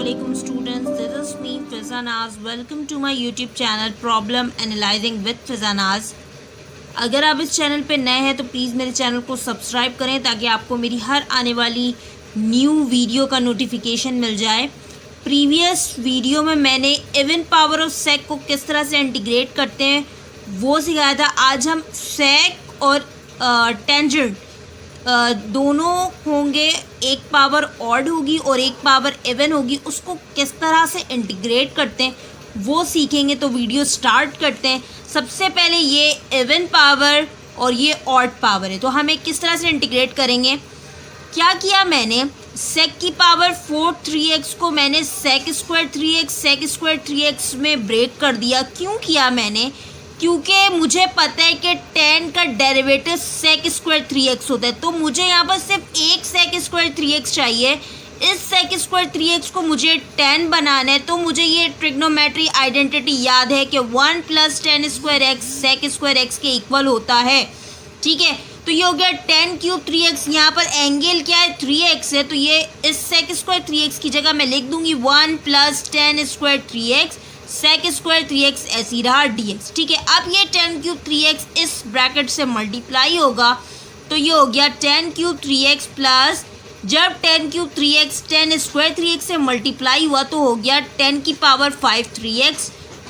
Assalamualaikum students, this is me Fizanaz. Welcome to my YouTube channel Problem Analyzing with Fizanaz. अगर आप इस channel पे नए हैं तो प्लीज़ मेरे चैनल को सब्सक्राइब करें ताकि आपको मेरी हर आने वाली न्यू वीडियो का नोटिफिकेशन मिल जाए। प्रीवियस वीडियो में मैंने इवन पावर ऑफ सेक को किस तरह से इंटीग्रेट करते हैं वो सिखाया था। आज हम सेक और टेंजेंट दोनों होंगे, एक पावर ऑड होगी और एक पावर इवन होगी, उसको किस तरह से इंटीग्रेट करते हैं वो सीखेंगे। तो वीडियो स्टार्ट करते हैं। सबसे पहले ये इवन पावर और ये ऑड पावर है, तो हमें किस तरह से इंटीग्रेट करेंगे। क्या किया मैंने, सेक की पावर 4 3x को मैंने सेक square 3x sec square 3x में ब्रेक कर दिया। क्यों किया मैंने, क्योंकि मुझे पता है कि tan का डेरिवेटिव सेक स्क्वायर 3x होता है, तो मुझे यहाँ पर सिर्फ एक सेक स्क्वायर 3x चाहिए। इस सेक स्क्वायर 3x को मुझे tan बनाना है, तो मुझे ये ट्रिग्नोमेट्री आइडेंटिटी याद है कि 1 + tan square x sec square x के इक्वल होता है। ठीक है, तो ये हो गया tan क्यूब 3x। यहाँ पर एंगल क्या है, 3x है, तो ये इस सेक स्क्वायर 3x की जगह मैं लिख दूंगी 1 + tan square 3x sec square 3x ऐसी रहा dx। ठीक है, अब ये tan क्यूब 3x इस ब्रैकेट से मल्टीप्लाई होगा, तो ये हो गया tan क्यूब 3x प्लस, जब tan cube 3x tan square 3x से मल्टीप्लाई हुआ तो हो गया 10 की power 5 3x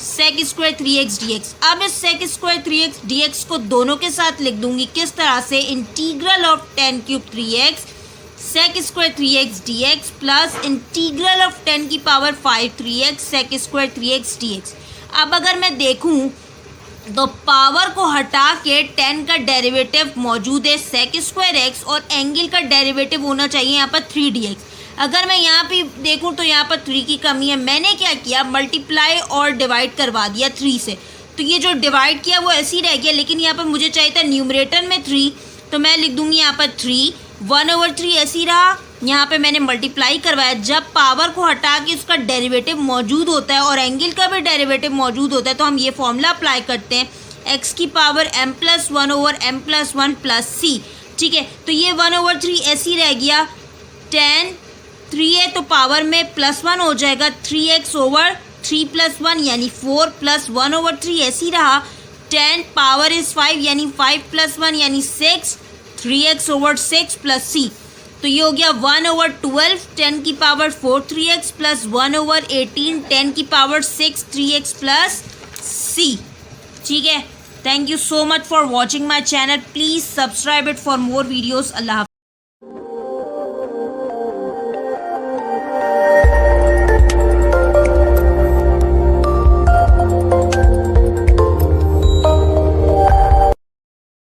sec square 3x dx। अब इस सेक स्क्वायर 3x dx को दोनों के साथ लिख दूंगी किस तरह से, integral of tan cube 3x sec square 3x dx plus integral of 10 की power 5 3x sec square 3x dx। अब अगर मैं देखूं तो पावर को हटा के 10 का डेरिवेटिव मौजूद है सेक स्क्वायर x और एंगल का डेरिवेटिव होना चाहिए यहाँ पर 3 dx। अगर मैं यहाँ पे देखूं तो यहाँ पर 3 की कमी है। मैंने क्या किया, मल्टीप्लाई और डिवाइड करवा दिया 3 से, तो ये जो डिवाइड किया वो ऐसे ही रह गया, लेकिन यहाँ पर मुझे चाहिए था न्यूमरेटर में 3, तो मैं लिख दूंगी यहाँ पर 3 1/3 ऐसी रहा। यहाँ पे मैंने मल्टीप्लाई करवाया, जब पावर को हटा के उसका डेरिवेटिव मौजूद होता है और एंगल का भी डेरिवेटिव मौजूद होता है, तो हम ये फॉर्मूला अप्लाई करते हैं x की पावर m+1/m+1 प्लस c। ठीक है, तो ये 1/3 ऐसी रह गया। tan 3 है तो पावर में +1 हो जाएगा, 3x/3 + 1 यानी 4 प्लस 1/3 ऐसी रहा। tan पावर इज़ 5 यानी 5 + 1 यानी 6 3x/6 प्लस c। तो ये हो गया 1/12 10 की पावर 4 3x प्लस 1/18 10 की पावर 6 3x प्लस c। ठीक है, thank you so much for watching my channel. Please subscribe it for more videos. अल्लाह हाफ़िज़।